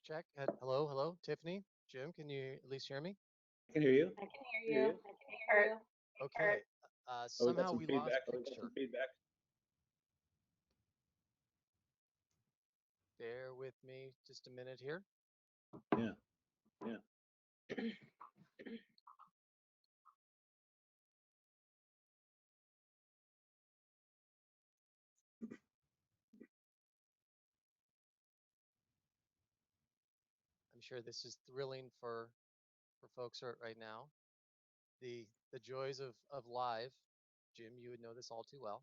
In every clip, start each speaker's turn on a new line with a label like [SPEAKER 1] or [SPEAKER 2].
[SPEAKER 1] check. Hello, hello, Tiffany, Jim. Can you at least hear me?
[SPEAKER 2] I can hear you.
[SPEAKER 3] I can hear you. I can hear you.
[SPEAKER 1] Okay.
[SPEAKER 2] Oh, we got
[SPEAKER 1] Somehow
[SPEAKER 2] some
[SPEAKER 1] we lost
[SPEAKER 2] feedback.
[SPEAKER 1] picture. Bear with me just a minute here.
[SPEAKER 2] Yeah, yeah.
[SPEAKER 1] I'm sure this is thrilling for folks right now. The joys of live. Jim, you would know this all too well.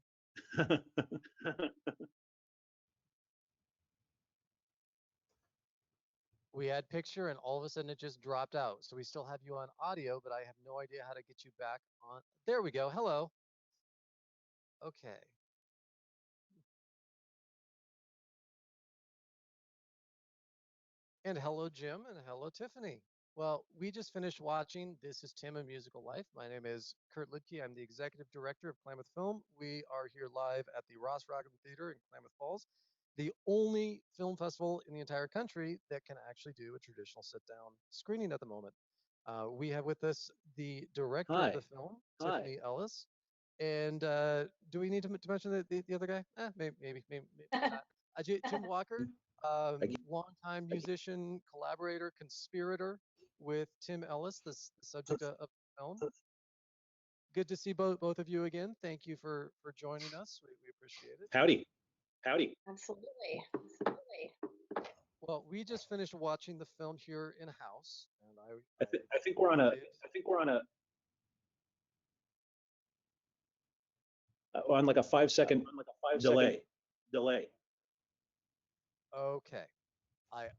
[SPEAKER 1] We had picture and all of a sudden it just dropped out. So we still have you on audio, but I have no idea how to get you back on. There we go. Hello. Okay. And hello, Jim, and hello, Tiffany. Well, we just finished watching This Is Tim, A Musical Life. My name is Kurt Lidke. I'm the executive director of Klamath Film. We are here live at the Ross Rockham Theater in Klamath Falls, the only film festival in the entire country that can actually do a traditional sit-down screening at the moment. We have with us the director of
[SPEAKER 2] Hi.
[SPEAKER 1] the film, Tiffany Ellis. And do we need to mention the other guy? Maybe not. Jim Walker, longtime musician, collaborator, conspirator with Tim Ellis, the subject of the film. Good to see both of you again. Thank you for joining us. We appreciate it.
[SPEAKER 2] Howdy. Howdy.
[SPEAKER 3] Absolutely. Absolutely.
[SPEAKER 1] Well, we just finished watching the film here in house, and
[SPEAKER 2] I think we're on a. I think we're on like a 5 second delay.
[SPEAKER 1] Okay.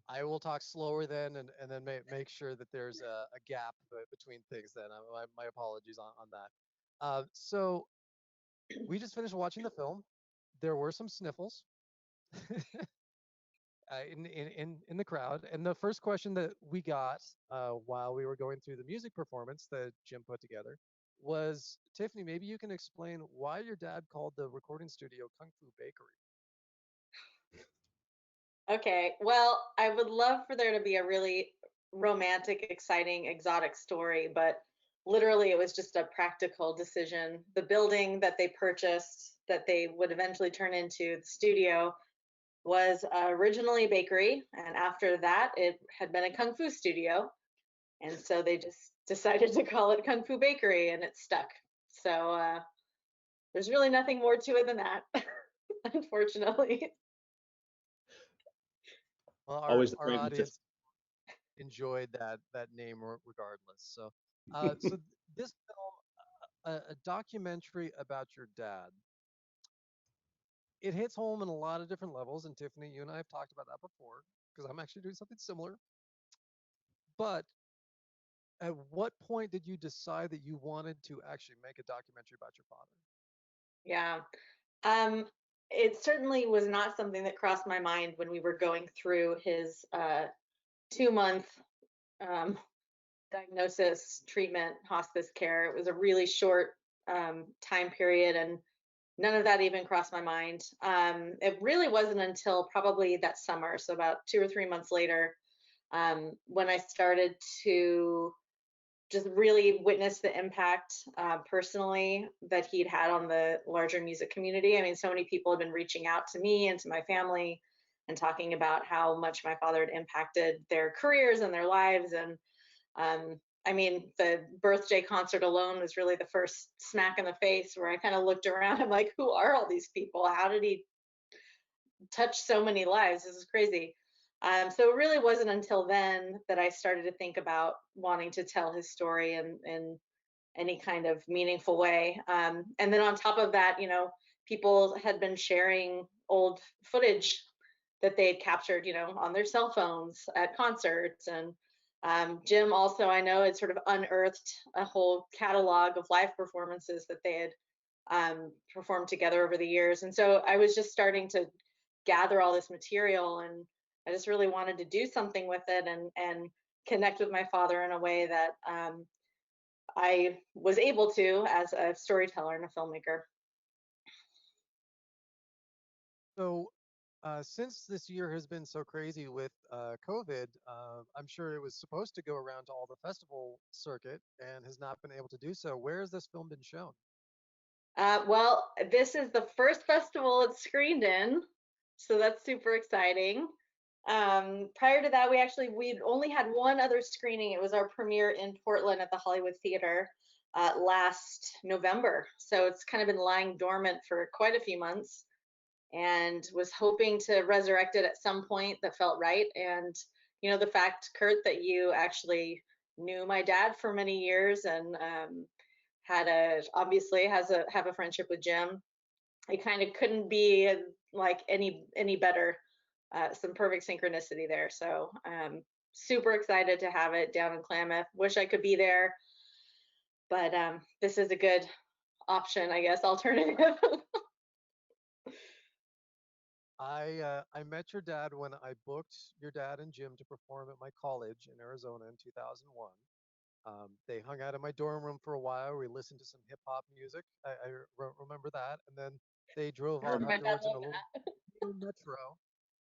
[SPEAKER 1] I will talk slower then, and then make sure that there's a gap between things. Then my apologies on that. So we just finished watching the film. There were some sniffles in the crowd, and the first question that we got while we were going through the music performance that Jim put together was, Tiffany, maybe you can explain why your dad called the recording studio Kung Fu Bakery.
[SPEAKER 3] Okay, well, I would love for there to be a really romantic, exciting, exotic story, but literally it was just a practical decision. The building that they purchased, that they would eventually turn into the studio, was originally a bakery, and after that, it had been a kung fu studio, and so they just decided to call it Kung Fu Bakery, and it stuck. So there's really nothing more to it than that, unfortunately.
[SPEAKER 1] Well,
[SPEAKER 2] Always the
[SPEAKER 1] our
[SPEAKER 2] great
[SPEAKER 1] audience enjoyed that name regardless. So, this film, a documentary about your dad, it hits home in a lot of different levels. And Tiffany, you and I have talked about that before because I'm actually doing something similar. But at what point did you decide that you wanted to actually make a documentary about your father?
[SPEAKER 3] Yeah. Um, it certainly was not something that crossed my mind when we were going through his 2 month um, diagnosis, treatment, hospice care. It was a really short time period, and none of that even crossed my mind. It really wasn't until probably that summer, so about 2 or 3 months later, when I started to just really witness the impact personally that he'd had on the larger music community. I mean, so many people have been reaching out to me and to my family and talking about how much my father had impacted their careers and their lives. And I mean, the birthday concert alone was really the first smack in the face where I kind of looked around. I'm like, who are all these people? How did he touch so many lives? This is crazy. So it really wasn't until then that I started to think about wanting to tell his story in any kind of meaningful way. And then on top of that, people had been sharing old footage that they had captured, on their cell phones at concerts. And Jim also, I know, had sort of unearthed a whole catalog of live performances that they had performed together over the years. And so I was just starting to gather all this material, and I just really wanted to do something with it and connect with my father in a way that I was able to as a storyteller and a filmmaker.
[SPEAKER 1] So, Since this year has been so crazy with COVID, I'm sure it was supposed to go around to all the festival circuit and has not been able to do so. Where has this film been shown?
[SPEAKER 3] Well, this is the first festival it's screened in, so that's super exciting. Prior to that, we'd only had one other screening. It was our premiere in Portland at the Hollywood Theater last November. So it's kind of been lying dormant for quite a few months, and was hoping to resurrect it at some point that felt right. And the fact, Kurt, that you actually knew my dad for many years and obviously have a friendship with Jim. It kind of couldn't be like any better. Some perfect synchronicity there. So super excited to have it down in Klamath. Wish I could be there, but this is a good option, I guess, alternative.
[SPEAKER 1] I met your dad when I booked your dad and Jim to perform at my college in Arizona in 2001. They hung out in my dorm room for a while. We listened to some hip hop music. I remember that, and then they drove
[SPEAKER 3] Oh,
[SPEAKER 1] off
[SPEAKER 3] my dad
[SPEAKER 1] afterwards in a
[SPEAKER 3] loved
[SPEAKER 1] little
[SPEAKER 3] that.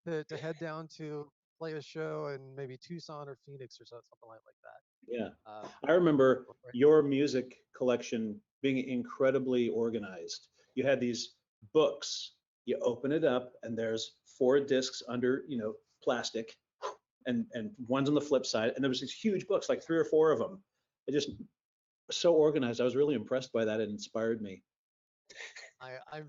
[SPEAKER 1] metro to head down to play a show in maybe Tucson or Phoenix or something like that.
[SPEAKER 2] Yeah.
[SPEAKER 1] Uh,
[SPEAKER 2] I remember
[SPEAKER 1] before-
[SPEAKER 2] your music collection being incredibly organized. You had these books, you open it up and there's 4 discs under, plastic, and one's on the flip side. And there was these huge books, like 3 or 4 of them. It just so organized. I was really impressed by that. It inspired me.
[SPEAKER 1] I,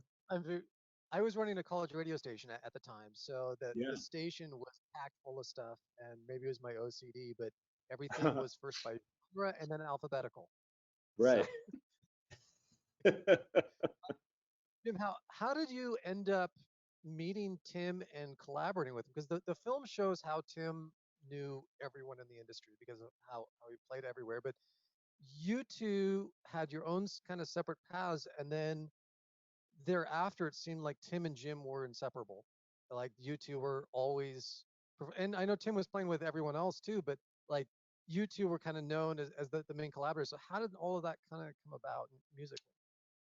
[SPEAKER 1] I was running a college radio station at the time, so that
[SPEAKER 2] Yeah.
[SPEAKER 1] the station was packed full of stuff, and maybe it was my OCD, but everything was first by genre and then alphabetical. So,
[SPEAKER 2] Right.
[SPEAKER 1] Jim, how did you end up meeting Tim and collaborating with him? Because the film shows how Tim knew everyone in the industry because of how he played everywhere. But you two had your own kind of separate paths, and then thereafter, it seemed like Tim and Jim were inseparable. Like you two were always, and I know Tim was playing with everyone else too, but like you two were kind of known as the main collaborators. So how did all of that kind of come about musically?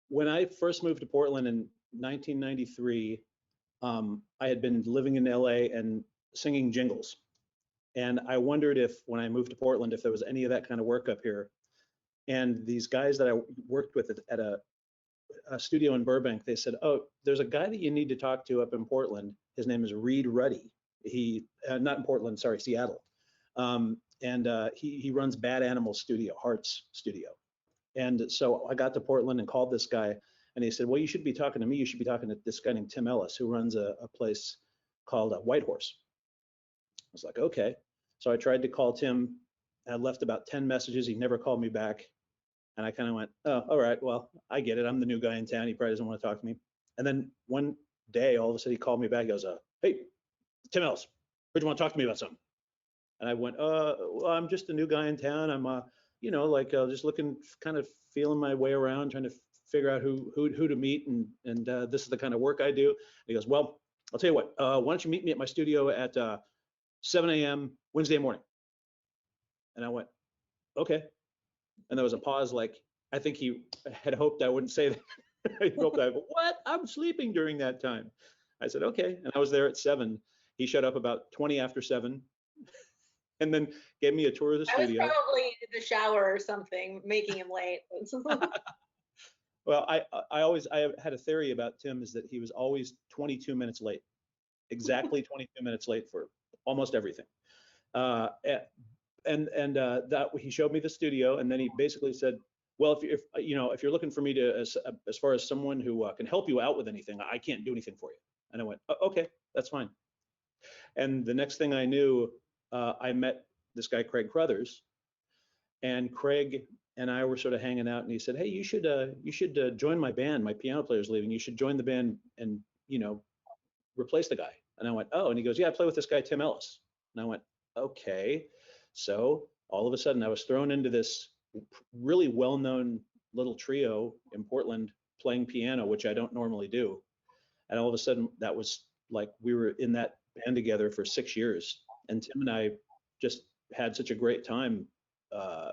[SPEAKER 2] When I first moved to Portland in 1993, I had been living in LA and singing jingles. And I wondered if, when I moved to Portland, if there was any of that kind of work up here. And these guys that I worked with at a studio in Burbank, they said, "Oh, there's a guy that you need to talk to up in Portland. His name is Reed Ruddy. He, not in Portland, sorry, Seattle. And he runs Bad Animal Studio, Hearts Studio." And so I got to Portland and called this guy, and he said, "Well, you should be talking to me. You should be talking to this guy named Tim Ellis, who runs a place called White Horse." I was like, "Okay." So I tried to call Tim. I left about 10 messages. He never called me back. And I kind of went, "Oh, all right. Well, I get it. I'm the new guy in town. He probably doesn't want to talk to me." And then one day, all of a sudden, he called me back. He goes, "Hey, Tim Ellis, would you want to talk to me about something?" And I went, "Well, I'm just a new guy in town. I'm, just looking, kind of feeling my way around, trying to figure out who to meet, and this is the kind of work I do." And he goes, "Well, I'll tell you what. Why don't you meet me at my studio at 7 a.m. Wednesday morning?" And I went, "Okay." And there was a pause, like I think he had hoped I wouldn't say that. He hoped I, "What? I'm sleeping during that time." I said, "Okay." And I was there at 7. He showed up about 20 after 7 and then gave me a tour of the
[SPEAKER 3] I was
[SPEAKER 2] studio.
[SPEAKER 3] probably in the shower or something, making him late.
[SPEAKER 2] Well, I had a theory about Tim, is that he was always 22 minutes late, exactly 22 minutes late for almost everything. Uh, and that he showed me the studio, and then he basically said, "Well, if you're looking for me to, as far as someone who can help you out with anything, I can't do anything for you." And I went, "Okay, that's fine." And the next thing I knew, I met this guy Craig Crothers, and Craig and I were sort of hanging out, and he said, "Hey, you should join my band. My piano player's leaving. You should join the band and replace the guy." And I went, "Oh." And he goes, "Yeah, I play with this guy Tim Ellis." And I went, "Okay." So all of a sudden, I was thrown into this really well-known little trio in Portland playing piano, which I don't normally do. And all of a sudden, that was like we were in that band together for 6 years. And Tim and I just had such a great time, uh,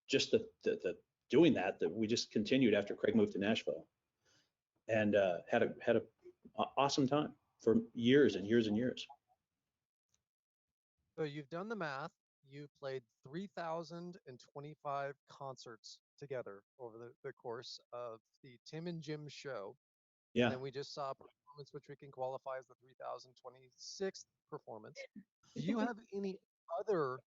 [SPEAKER 2] just the doing that we just continued after Craig moved to Nashville, and had a awesome time. for years and years and years.
[SPEAKER 1] So you've done the math. You played 3,025 concerts together over the course of the Tim and Jim show. And
[SPEAKER 2] Yeah.
[SPEAKER 1] then we just saw a performance which we can qualify as the 3,026th performance. Do you have any other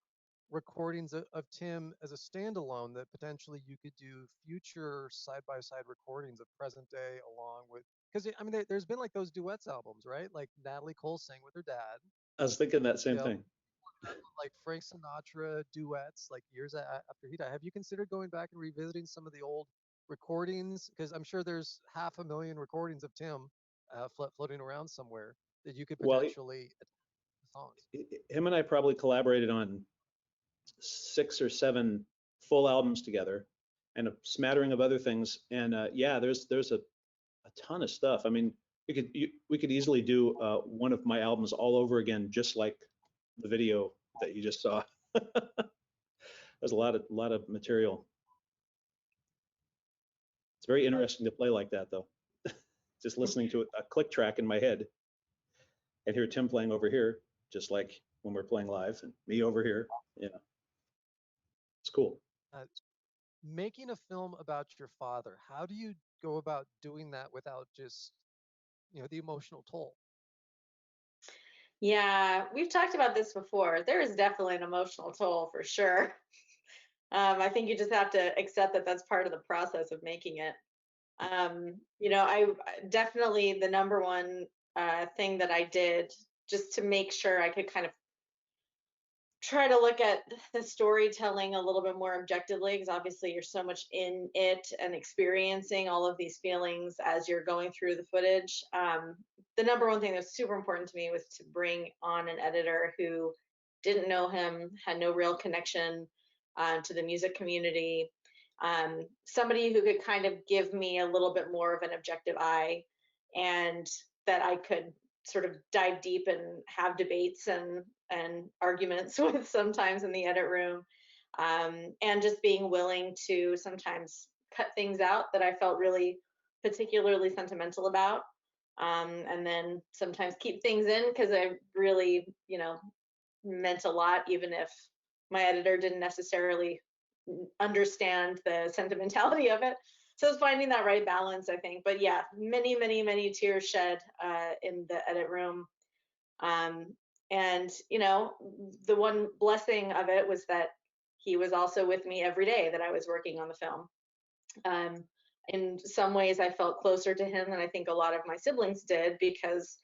[SPEAKER 1] recordings of Tim as a standalone that potentially you could do future side-by-side recordings of present day along with? Because I mean, there's been like those duets albums, right? Like Natalie Cole sang with her dad.
[SPEAKER 2] I was thinking that
[SPEAKER 1] You
[SPEAKER 2] same
[SPEAKER 1] know,
[SPEAKER 2] thing.
[SPEAKER 1] like Frank Sinatra duets, like years after he died. Have you considered going back and revisiting some of the old recordings? Because I'm sure there's 500,000 recordings of Tim floating around somewhere that you could
[SPEAKER 2] Well,
[SPEAKER 1] potentially songs.
[SPEAKER 2] him and I probably collaborated on 6 or 7 full albums together, and a smattering of other things. And yeah, there's a ton of stuff. I mean, we could easily do one of my albums all over again, just like the video that you just saw. There's a lot of material. It's very interesting to play like that, though. Just listening to a click track in my head and hear Tim playing over here, just like when we're playing live, and me over here. Yeah, it's cool.
[SPEAKER 1] Uh, Making a film about your father, how do you go about doing that without just, the emotional toll?
[SPEAKER 3] Yeah, we've talked about this before. There is definitely an emotional toll for sure. I think you just have to accept that that's part of the process of making it. I definitely the number one thing that I did just to make sure I could kind of try to look at the storytelling a little bit more objectively, because obviously you're so much in it and experiencing all of these feelings as you're going through the footage. The number one thing that was super important to me was to bring on an editor who didn't know him, had no real connection to the music community, somebody who could kind of give me a little bit more of an objective eye, and that I could sort of dive deep and have debates and arguments with sometimes in the edit room, and just being willing to sometimes cut things out that I felt really particularly sentimental about, and then sometimes keep things in because I really, meant a lot, even if my editor didn't necessarily understand the sentimentality of it. So it's finding that right balance, I think. But yeah, many, many, many tears shed in the edit room. Um, and the one blessing of it was that he was also with me every day that I was working on the film. Um, in some ways, I felt closer to him than I think a lot of my siblings did, because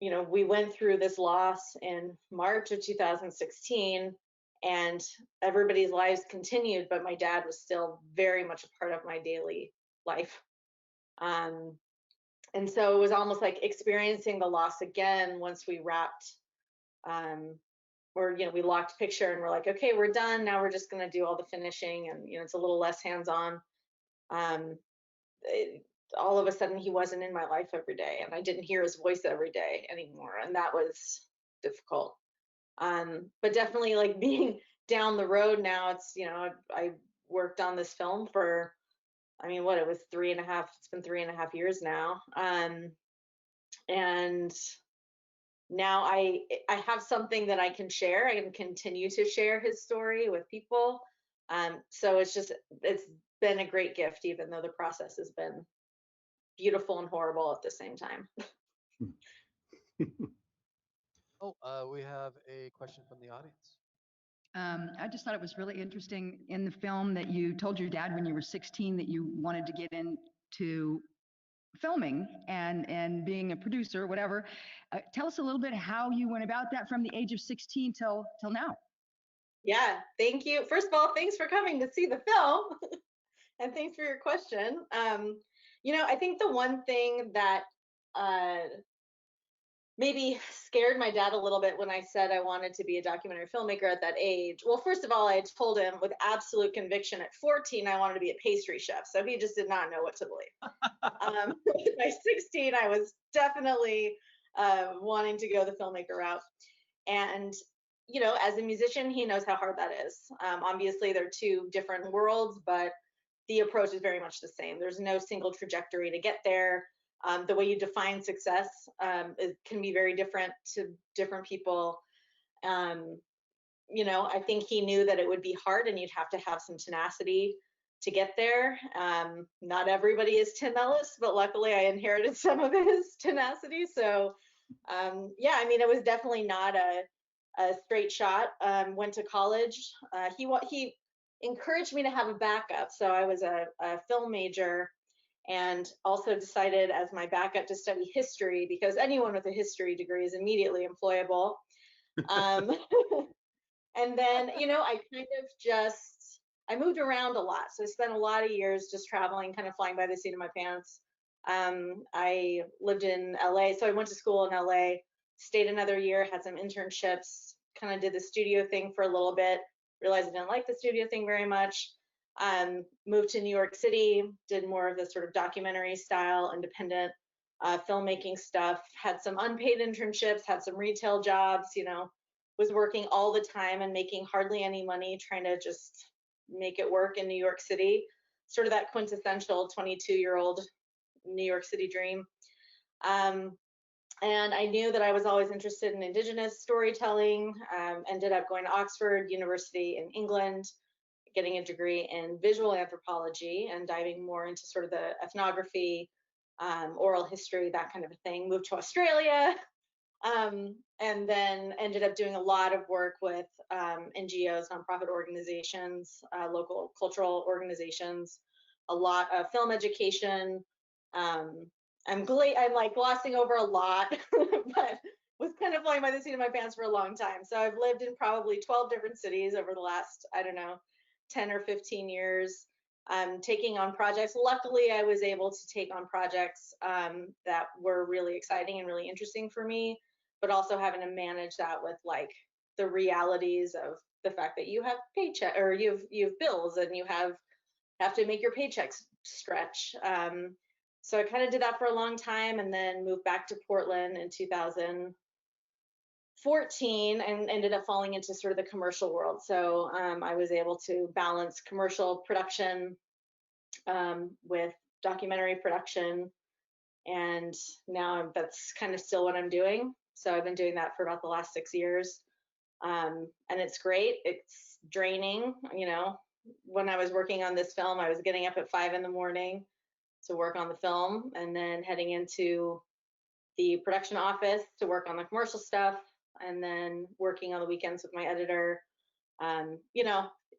[SPEAKER 3] we went through this loss in March of 2016, and everybody's lives continued, but my dad was still very much a part of my daily life. Um, and so it was almost like experiencing the loss again once we wrapped, or we locked picture and we're like, okay, we're done. Now we're just going to do all the finishing, and it's a little less hands-on. Um, all of a sudden he wasn't in my life every day, and I didn't hear his voice every day anymore, and that was difficult. But definitely, like, being down the road now, it's I worked on this film for, I mean, what, it was 3.5, it's been 3.5 years now, and now I have something that I can share. I can continue to share his story with people. So it's been a great gift, even though the process has been beautiful and horrible at the same time.
[SPEAKER 1] Oh, we have a question from the audience.
[SPEAKER 4] I just thought it was really interesting in the film that you told your dad when you were 16 that you wanted to get into filming and being a producer, whatever. Tell us a little bit how you went about that from the age of 16 till now.
[SPEAKER 3] Yeah, thank you. First of all, thanks for coming to see the film, and thanks for your question. I think the one thing that maybe scared my dad a little bit when I said I wanted to be a documentary filmmaker at that age. Well, first of all, I told him with absolute conviction at 14 I wanted to be a pastry chef, so he just did not know what to believe. By 16, I was definitely wanting to go the filmmaker route. And as a musician, he knows how hard that is. Obviously, they're two different worlds, but the approach is very much the same. There's no single trajectory to get there. The way you define success it can be very different to different people. Um, I think he knew that it would be hard and you'd have to have some tenacity to get there. Not everybody is Tim Ellis, but luckily I inherited some of his tenacity. So, yeah, I mean, it was definitely not a straight shot. Went to college. He encouraged me to have a backup. So I was a film major and also decided as my backup to study history because anyone with a history degree is immediately employable. Um, and then, I moved around a lot. So I spent a lot of years just traveling, kind of flying by the seat of my pants. I lived in LA. So I went to school in LA, stayed another year, had some internships, kind of did the studio thing for a little bit, realized I didn't like the studio thing very much. Moved to New York City, did more of the sort of documentary style, independent filmmaking stuff, had some unpaid internships, had some retail jobs, was working all the time and making hardly any money, trying to just make it work in New York City. Sort of that quintessential 22-year-old New York City dream. And I knew that I was always interested in Indigenous storytelling. Ended up going to Oxford University in England, getting a degree in visual anthropology and diving more into sort of the ethnography, oral history, that kind of a thing. Moved to Australia, and then ended up doing a lot of work with NGOs, nonprofit organizations, local cultural organizations, a lot of film education. I'm like glossing over a lot, but was kind of flying by the seat of my pants for a long time. So I've lived in probably 12 different cities over the last, I don't know, 10 or 15 years, taking on projects. Luckily, I was able to take on projects that were really exciting and really interesting for me, but also having to manage that with like the realities of the fact that you have paycheck or you have bills and you have to make your paychecks stretch. So I kind of did that for a long time and then moved back to Portland in 2014 and ended up falling into sort of the commercial world. So I was able to balance commercial production with documentary production. And now that's kind of still what I'm doing. So I've been doing that for about the last 6 years. And it's great. It's draining. When I was working on this film, I was getting up at 5 a.m. to work on the film and then heading into the production office to work on the commercial stuff and then working on the weekends with my editor.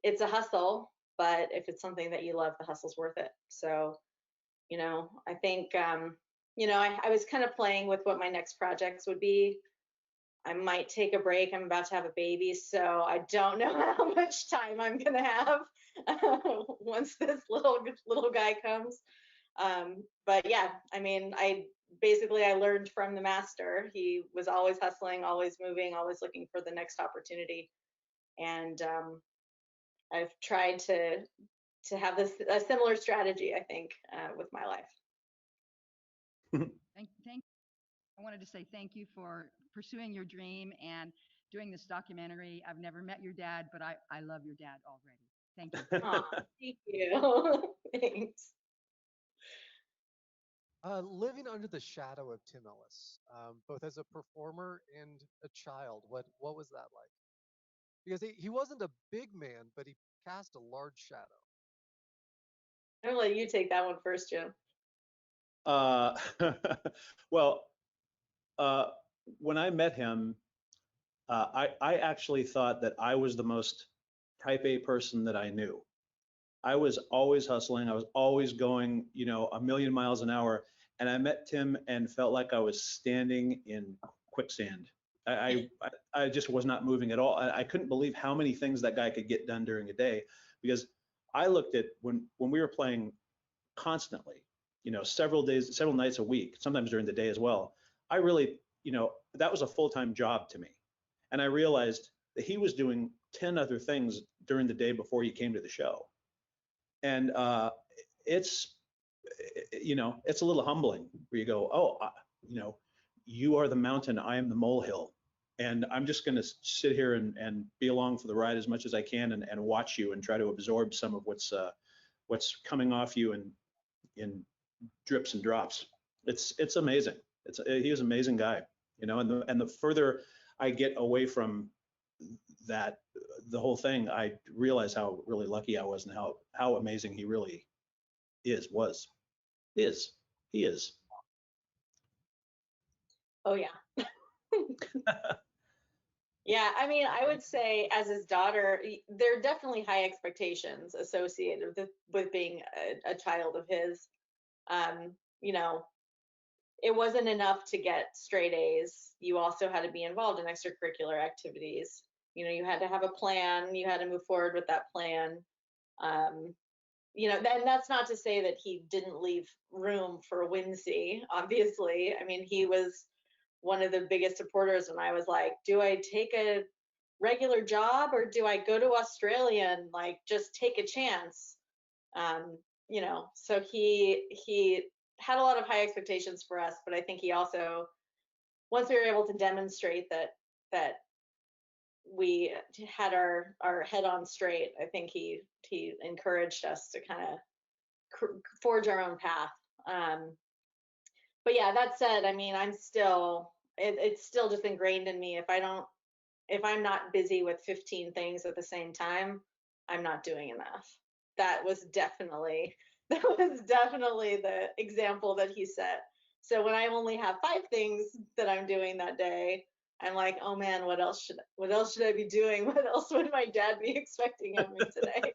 [SPEAKER 3] It's a hustle, but if it's something that you love, the hustle's worth it. So, I think, I was kind of playing with what my next projects would be. I might take a break. I'm about to have a baby, so I don't know how much time I'm gonna have once this little guy comes. But yeah, I mean, I learned from the master. He was always hustling, always moving, always looking for the next opportunity, and I've tried to have a similar strategy, I think, with my life.
[SPEAKER 4] Thank. I wanted to say thank you for pursuing your dream and doing this documentary. I've never met your dad, but I love your dad already. Thank you.
[SPEAKER 3] Aw, thank you. Thanks.
[SPEAKER 1] Living under the shadow of Tim Ellis, both as a performer and a child, what was that like? Because he wasn't a big man, but he cast a large shadow.
[SPEAKER 3] I'm gonna let you take that one first, Jim.
[SPEAKER 2] Uh, well, uh, when I met him, I actually thought that I was the most type A person that I knew. I was always hustling. I was always going, a million miles an hour. And I met Tim and felt like I was standing in quicksand. I just was not moving at all. I couldn't believe how many things that guy could get done during a day, because I looked at when we were playing constantly, several days, several nights a week, sometimes during the day as well. I really, that was a full-time job to me. And I realized that he was doing 10 other things during the day before he came to the show. And it's it's a little humbling where you go, oh, you are the mountain, I am the molehill, and I'm just going to sit here and be along for the ride as much as I can and watch you and try to absorb some of what's coming off you in drips and drops. It's amazing. He was an amazing guy, you know. And the further I get away from that, the whole thing, I realize how really lucky I was and how amazing he really is. He is.
[SPEAKER 3] Oh yeah. Yeah, I mean, I would say as his daughter, there are definitely high expectations associated with being a child of his. You know, it wasn't enough to get straight A's. You also had to be involved in extracurricular activities. You know, you had to have a plan. You had to move forward with that plan. Um, you know, and that's not to say that he didn't leave room for whimsy, obviously. I mean, he was one of the biggest supporters when I was like, do I take a regular job or do I go to Australia and like just take a chance? You know, so he had a lot of high expectations for us, but I think he also, once we were able to demonstrate that we had our head on straight, I think he encouraged us to kind of forge our own path. Um, but yeah, that said, I mean, I'm still it's still just ingrained in me. If I'm not busy with 15 things at the same time, I'm not doing enough. That was definitely that was definitely the example that he set. So when I only have 5 things that I'm doing that day, I'm like, oh man, what else should I be doing? What else would my dad be expecting of me today?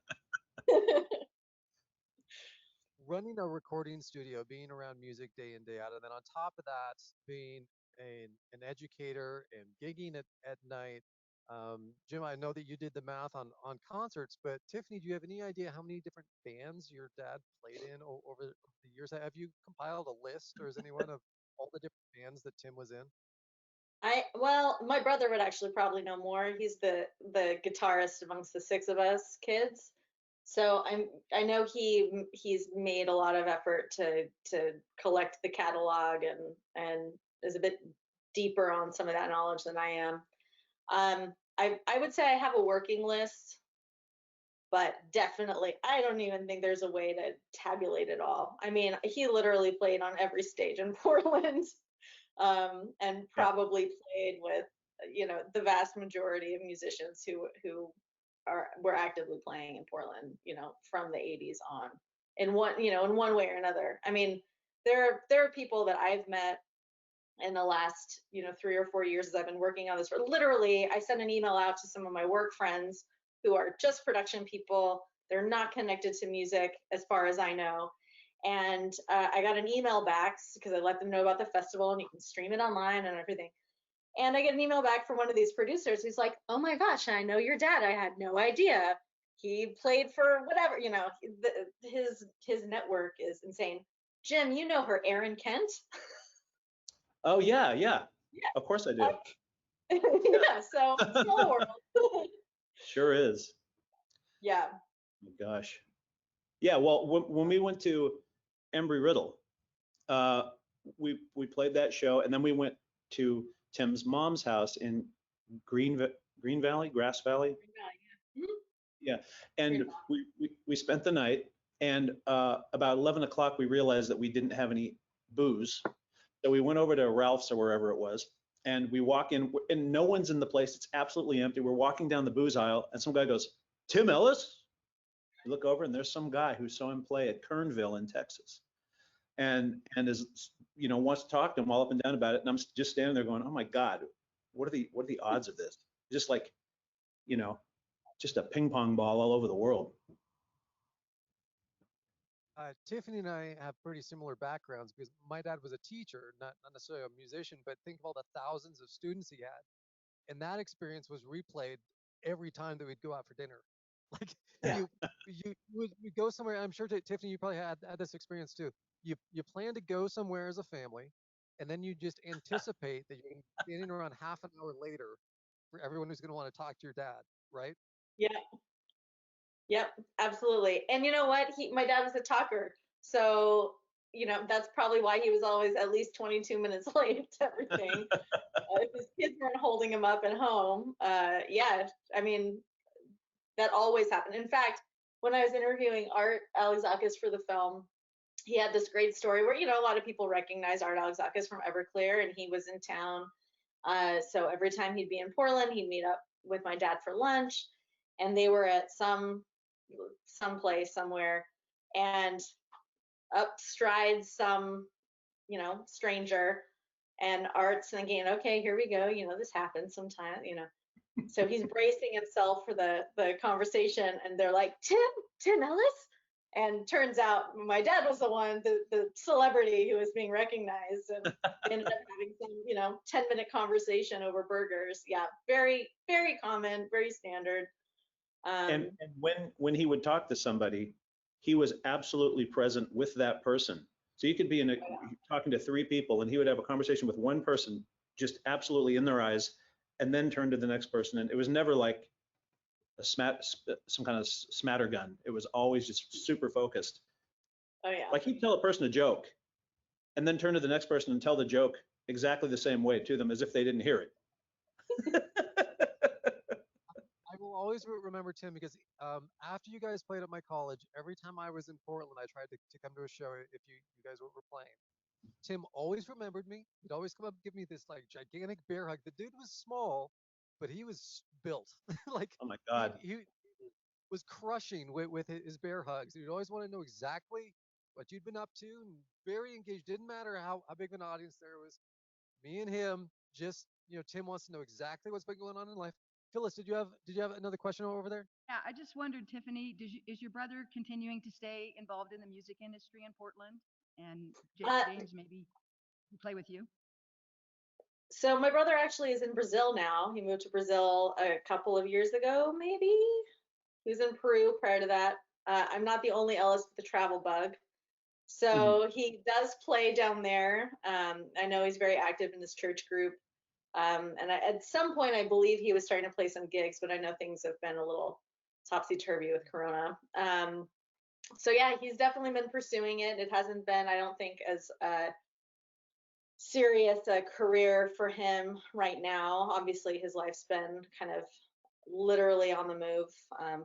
[SPEAKER 1] Running a recording studio, being around music day in, day out, and then on top of that, being an educator and gigging at night. Jim, I know that you did the math on concerts, but Tiffany, do you have any idea how many different bands your dad played in over the years? Have you compiled a list, or is anyone of all the different bands that Tim was in?
[SPEAKER 3] Well, my brother would actually probably know more. He's the guitarist amongst the 6 of us kids. So I know he's made a lot of effort to collect the catalog and is a bit deeper on some of that knowledge than I am. I would say I have a working list, but definitely I don't even think there's a way to tabulate it all. I mean, he literally played on every stage in Portland, and
[SPEAKER 2] Yeah.
[SPEAKER 3] probably played with, you know, the vast majority of musicians who were actively playing in Portland, you know, from the 80s on, in one way or another. I mean, there are people that I've met in the last, 3 or 4 years as I've been working on this. Literally, I sent an email out to some of my work friends who are just production people. They're not connected to music as far as I know. And I got an email back because I let them know about the festival and you can stream it online and everything. And I get an email back from one of these producers who's like, "Oh my gosh, I know your dad. I had no idea. He played for whatever, his network is insane. Jim, you know her, Erin Kent?"
[SPEAKER 2] Oh yeah, yeah.
[SPEAKER 3] Yeah.
[SPEAKER 2] Of course I do.
[SPEAKER 3] Yeah, so small world.
[SPEAKER 2] Sure is.
[SPEAKER 3] Yeah.
[SPEAKER 2] Oh my gosh. Yeah. Well, when we went to Embry Riddle, uh, we played that show, and then we went to Tim's mom's house in Green Valley, Grass Valley.
[SPEAKER 3] Mhm.
[SPEAKER 2] Yeah, and we spent the night, and about 11 o'clock we realized that we didn't have any booze, so we went over to Ralph's or wherever it was, and we walk in, and no one's in the place. It's absolutely empty. We're walking down the booze aisle, and some guy goes, "Tim Ellis?" We look over, and there's some guy who saw him play at Kernville in Texas, and is wants to talk to him all up and down about it. And I'm just standing there going, "Oh my God, what are the odds of this?" Just like, you know, just a ping pong ball all over the world.
[SPEAKER 1] Tiffany and I have pretty similar backgrounds because my dad was a teacher, not necessarily a musician, but think of all the thousands of students he had. And that experience was replayed every time that we'd go out for dinner. Like
[SPEAKER 2] Yeah.
[SPEAKER 1] you would go somewhere. I'm sure Tiffany, you probably had this experience too. You plan to go somewhere as a family, and then you just anticipate that you're going to be standing around half an hour later for everyone who's going to want to talk to your dad, right?
[SPEAKER 3] Yeah. Yep, absolutely. And you know what? My dad was a talker. So, that's probably why he was always at least 22 minutes late to everything. If his kids weren't holding him up at home, yeah, I mean, that always happened. In fact, when I was interviewing Art Alexakis for the film, he had this great story where, a lot of people recognize Art Alexakis from Everclear, and he was in town. So every time he'd be in Portland, he'd meet up with my dad for lunch, and they were at some place somewhere, and up strides some, stranger, and Art's thinking, okay, here we go. This happens sometimes, So he's bracing himself for the conversation, and they're like, Tim Ellis? And turns out my dad was the one, the celebrity who was being recognized, and they ended up having some, 10-minute conversation over burgers. Yeah, very, very common, very standard.
[SPEAKER 2] And when he would talk to somebody, he was absolutely present with that person. So you could be talking to 3 people, and he would have a conversation with one person, just absolutely in their eyes, and then turn to the next person. And it was never like some kind of smatter gun. It was always just super focused.
[SPEAKER 3] Oh yeah.
[SPEAKER 2] Like he'd tell a person a joke, and then turn to the next person and tell the joke exactly the same way to them as if they didn't hear it.
[SPEAKER 1] I will always remember Tim because after you guys played at my college, every time I was in Portland, I tried to come to a show if you guys were playing. Tim always remembered me. He'd always come up and give me this like gigantic bear hug. The dude was small, but he was built. Like
[SPEAKER 2] Oh my God.
[SPEAKER 1] he was crushing with his bear hugs. He'd always want to know exactly what you'd been up to, and very engaged. Didn't matter how big of an audience there was. Me and him, just Tim wants to know exactly what's been going on in life. Phyllis, did you have another question over there?
[SPEAKER 4] Yeah, I just wondered, Tiffany, is your brother continuing to stay involved in the music industry in Portland? And
[SPEAKER 3] Uh,
[SPEAKER 4] James, maybe play with you?
[SPEAKER 3] so my brother actually is in Brazil now. He moved to Brazil a couple of years ago, maybe. He was in Peru prior to that. I'm not the only Ellis with the travel bug. So he does play down there. I know he's very active in his church group. And at some point, I believe he was starting to play some gigs, but I know things have been a little topsy-turvy with Corona. So yeah, he's definitely been pursuing it. It hasn't been, I don't think, as serious a career for him right now. Obviously, his life's been kind of literally on the move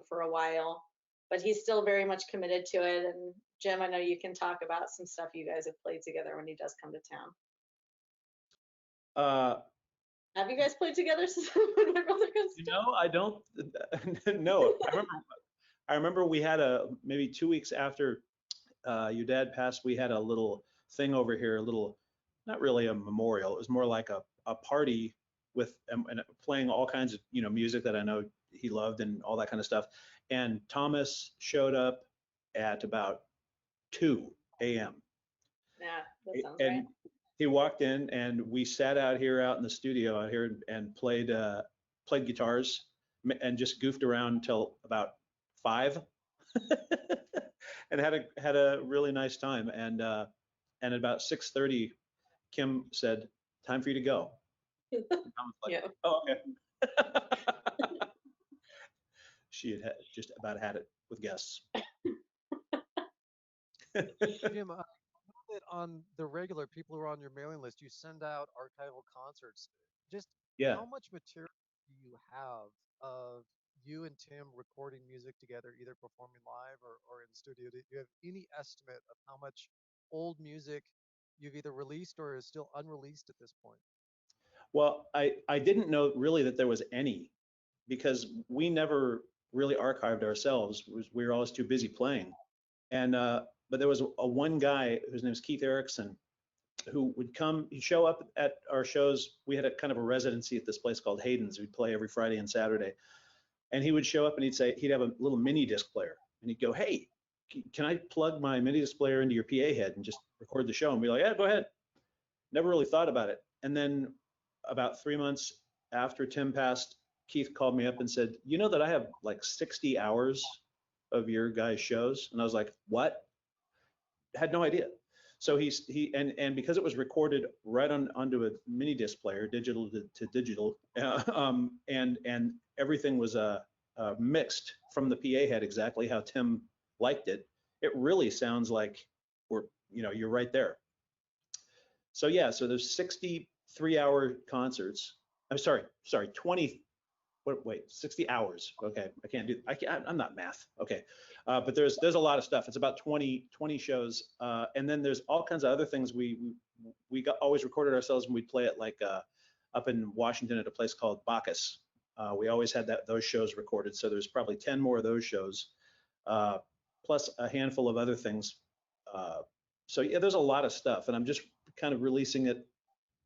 [SPEAKER 3] for a while, but he's still very much committed to it. And Jim, I know you can talk about some stuff you guys have played together when he does come to town. Have you guys played together since when my brother comes to town?
[SPEAKER 2] I don't. No, I remember we had maybe 2 weeks after your dad passed, we had a little thing over here, a little, not really a memorial. It was more like a party with and playing all kinds of music that I know he loved and all that kind of stuff. And Thomas showed up at about 2 a.m.
[SPEAKER 3] Yeah, that sounds
[SPEAKER 2] and
[SPEAKER 3] right.
[SPEAKER 2] he walked in, and we sat out in the studio out here and played guitars and just goofed around until about 5 and had a really nice time. And at about 6:30, Kim said, "Time for you to go." And I was like,
[SPEAKER 3] Yeah.
[SPEAKER 2] "Oh, okay." She had just about had it with guests.
[SPEAKER 1] Jim, I know that on the regular people who are on your mailing list, you send out archival concerts. Just
[SPEAKER 2] Yeah.
[SPEAKER 1] how much material do you have of you and Tim recording music together, either performing live or in studio? Do you have any estimate of how much old music you've either released or is still unreleased at this point?
[SPEAKER 2] Well, I didn't know really that there was any, because we never really archived ourselves. We were always too busy playing. And but there was one guy whose name is Keith Erickson, who would he'd show up at our shows. We had a kind of a residency at this place called Hayden's. We'd play every Friday and Saturday. And he would show up and he'd have a little mini disc player. And he'd go, "Hey, can I plug my mini disc player into your PA head and just record the show?" And be like, "Yeah, go ahead." Never really thought about it. And then about 3 months after Tim passed, Keith called me up and said, "You know that I have like 60 hours of your guys' shows?" And I was like, "What?" Had no idea. So and because it was recorded right onto a mini disc player, digital to digital, and everything was mixed from the PA head exactly how Tim liked it. It really sounds like you're right there. So yeah, so there's 63-hour concerts. I'm sorry, 20 wait, 60 hours. Okay, I can't do. I'm not math. Okay, but there's a lot of stuff. It's about 20 shows, and then there's all kinds of other things. We always recorded ourselves and we'd play it like up in Washington at a place called Bacchus. We always had those shows recorded. So there's probably 10 more of those shows, uh, plus a handful of other things. Uh, so yeah, there's a lot of stuff, and I'm just kind of releasing it.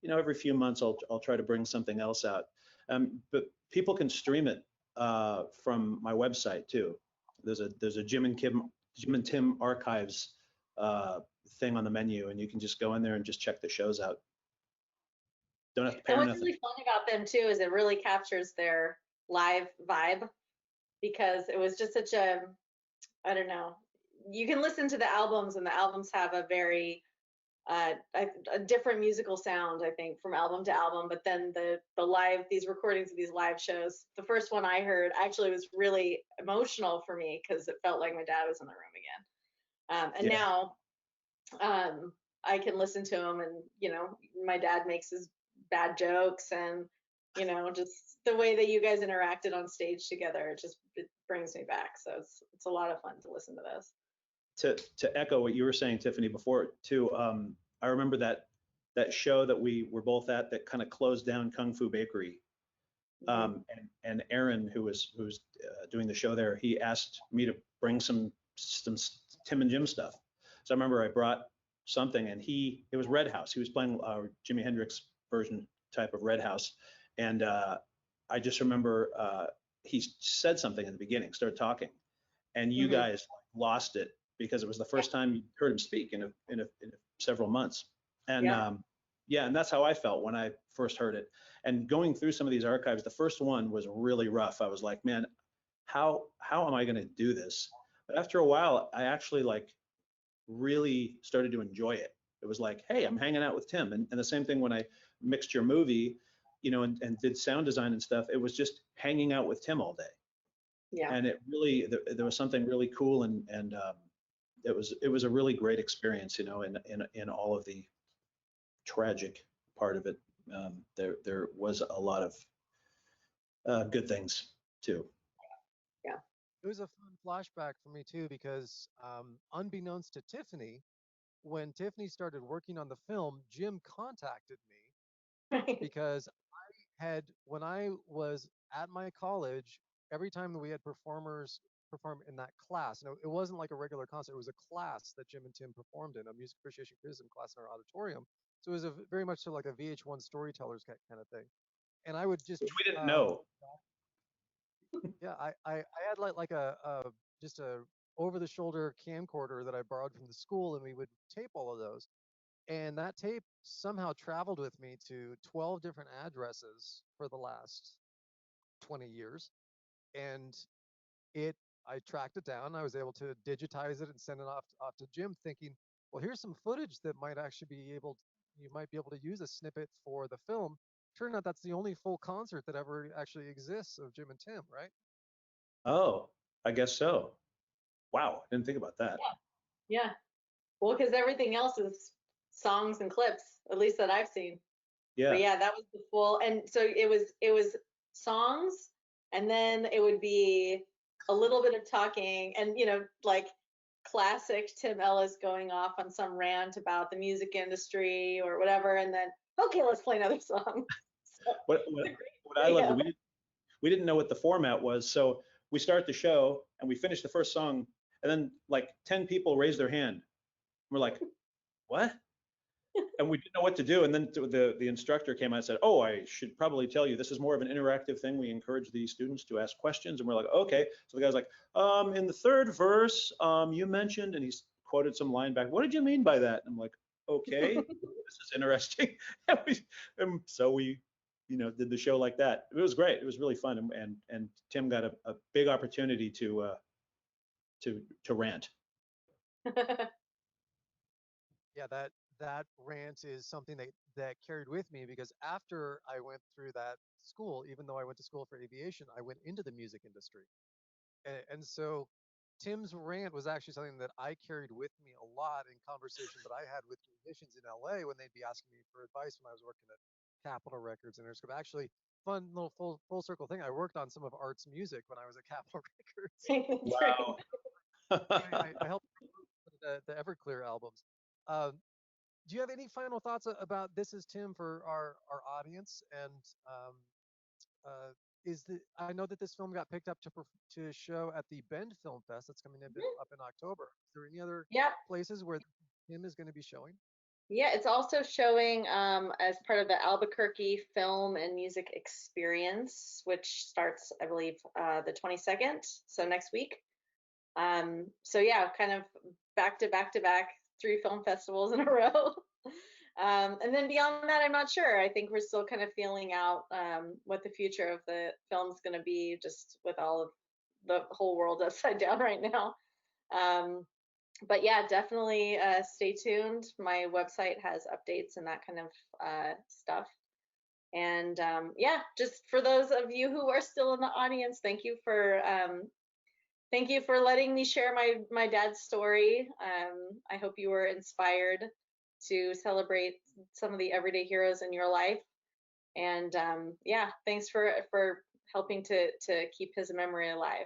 [SPEAKER 2] Every few months I'll try to bring something else out. But people can stream it from my website too. There's a Jim and Tim archives uh, thing on the menu, and you can just go in there and just check the shows out. Don't have to pay
[SPEAKER 3] And
[SPEAKER 2] or
[SPEAKER 3] what's
[SPEAKER 2] nothing.
[SPEAKER 3] really fun about them too is it really captures their live vibe because it was just such a, I don't know. You can listen to the albums and the albums have a very a different musical sound, I think, from album to album. But then these recordings of these live shows, the first one I heard actually was really emotional for me because it felt like my dad was in the room again. And
[SPEAKER 2] Yeah.
[SPEAKER 3] now I can listen to him, and my dad makes his bad jokes, and just the way that you guys interacted on stage together, it brings me back. So it's a lot of fun to listen to this.
[SPEAKER 2] To echo what you were saying, Tiffany, before too, I remember that show that we were both at that kind of closed down Kung Fu Bakery. And Aaron, who's doing the show there, he asked me to bring some Tim and Jim stuff. So I remember I brought something, and it was Red House. He was playing Jimi Hendrix version type of Red House, and I just remember he said something in the beginning, started talking, and you guys lost it because it was the first time you heard him speak in several months. And yeah, and that's how I felt when I first heard it. And going through some of these archives, the first one was really rough. I was like, man, how am I going to do this? But after a while, I actually like really started to enjoy it. It was like, hey, I'm hanging out with Tim. And the same thing when I mixed your movie, and did sound design and stuff. It was just hanging out with Tim all day.
[SPEAKER 3] Yeah.
[SPEAKER 2] And it really, there was something really cool, and it was a really great experience, in all of the tragic part of it. There was a lot of good things too.
[SPEAKER 3] Yeah.
[SPEAKER 1] It was a fun flashback for me too because unbeknownst to Tiffany, when Tiffany started working on the film, Jim contacted me because when I was at my college, every time that we had performers perform in that class, it wasn't like a regular concert, it was a class that Jim and Tim performed in, a music appreciation criticism class in our auditorium. So it was very much so like a VH1 storytellers kind of thing. And I would just,
[SPEAKER 2] Which we didn't know.
[SPEAKER 1] yeah, I had like just a over the shoulder camcorder that I borrowed from the school, and we would tape all of those. And that tape somehow traveled with me to 12 different addresses for the last 20 years. And it, I tracked it down. I was able to digitize it and send it off to Jim, thinking, well, here's some footage that might actually you might be able to use a snippet for the film. Turned out that's the only full concert that ever actually exists of Jim and Tim, right?
[SPEAKER 2] Oh, I guess so. Wow, didn't think about that.
[SPEAKER 3] Yeah. Well, because everything else is songs and clips, at least that I've seen. But
[SPEAKER 2] Yeah.
[SPEAKER 3] yeah, that was the full, and so it was songs, and then it would be a little bit of talking, and like classic Tim Ellis going off on some rant about the music industry or whatever, and then okay, let's play another song. So,
[SPEAKER 2] What I loved, we didn't know what the format was, so we start the show and we finish the first song, and then like 10 people raise their hand. We're like, what? And we didn't know what to do. And then the instructor came out and said, oh, I should probably tell you, this is more of an interactive thing. We encourage the students to ask questions. And we're like, okay. So the guy's like, in the third verse, you mentioned, and he's quoted some line back. What did you mean by that? And I'm like, okay, this is interesting. And so we, did the show like that. It was great. It was really fun. And Tim got a big opportunity to rant.
[SPEAKER 1] Yeah, that rant is something that carried with me because after I went through that school, even though I went to school for aviation, I went into the music industry. And so Tim's rant was actually something that I carried with me a lot in conversation that I had with musicians in LA when they'd be asking me for advice when I was working at Capitol Records and Interscope. Actually, fun little full circle thing. I worked on some of Art's music when I was at Capitol Records.
[SPEAKER 3] That's right.
[SPEAKER 2] Wow.
[SPEAKER 1] I helped the Everclear albums. Do you have any final thoughts about This Is Tim for our audience? And uh, I know that this film got picked up to show at the Bend Film Fest that's coming up in October. Is there any other
[SPEAKER 3] Yeah.
[SPEAKER 1] places where Tim is going to be showing?
[SPEAKER 3] Yeah, it's also showing as part of the Albuquerque Film and Music Experience, which starts, I believe, the 22nd, so next week. So yeah, kind of back to back to back, 3 film festivals in a row. And then beyond that, I'm not sure. I think we're still kind of feeling out what the future of the film's going to be, just with all of the whole world upside down right now. But yeah, definitely stay tuned. My website has updates and that kind of stuff. And yeah, just for those of you who are still in the audience, thank you for letting me share my dad's story. I hope you were inspired to celebrate some of the everyday heroes in your life. And yeah, thanks for helping to keep his memory alive.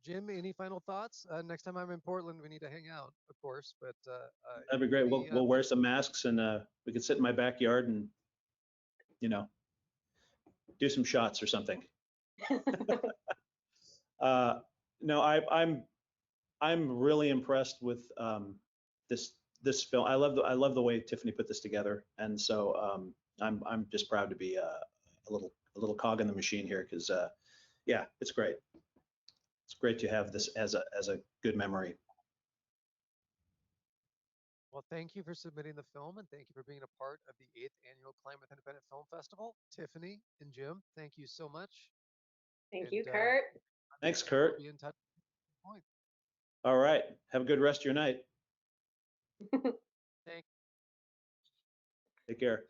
[SPEAKER 1] Jim, any final thoughts? Next time I'm in Portland, we need to hang out, of course. But
[SPEAKER 2] That'd be great. We'll wear some masks and we could sit in my backyard and, you know, do some shots or something. No, I'm really impressed with this film. I love the way Tiffany put this together, and so I'm just proud to be a little cog in the machine here, because yeah, it's great. It's great to have this as a good memory.
[SPEAKER 1] Well, thank you for submitting the film, and thank you for being a part of the 8th Annual Klamath Independent Film Festival. Tiffany and Jim, thank you so much.
[SPEAKER 3] Thank
[SPEAKER 1] And
[SPEAKER 3] you, Kurt.
[SPEAKER 2] Thanks, Kurt.
[SPEAKER 1] we'll be in touch at some point.
[SPEAKER 2] All right. Have a good rest of your night.
[SPEAKER 1] Thank
[SPEAKER 2] Take care.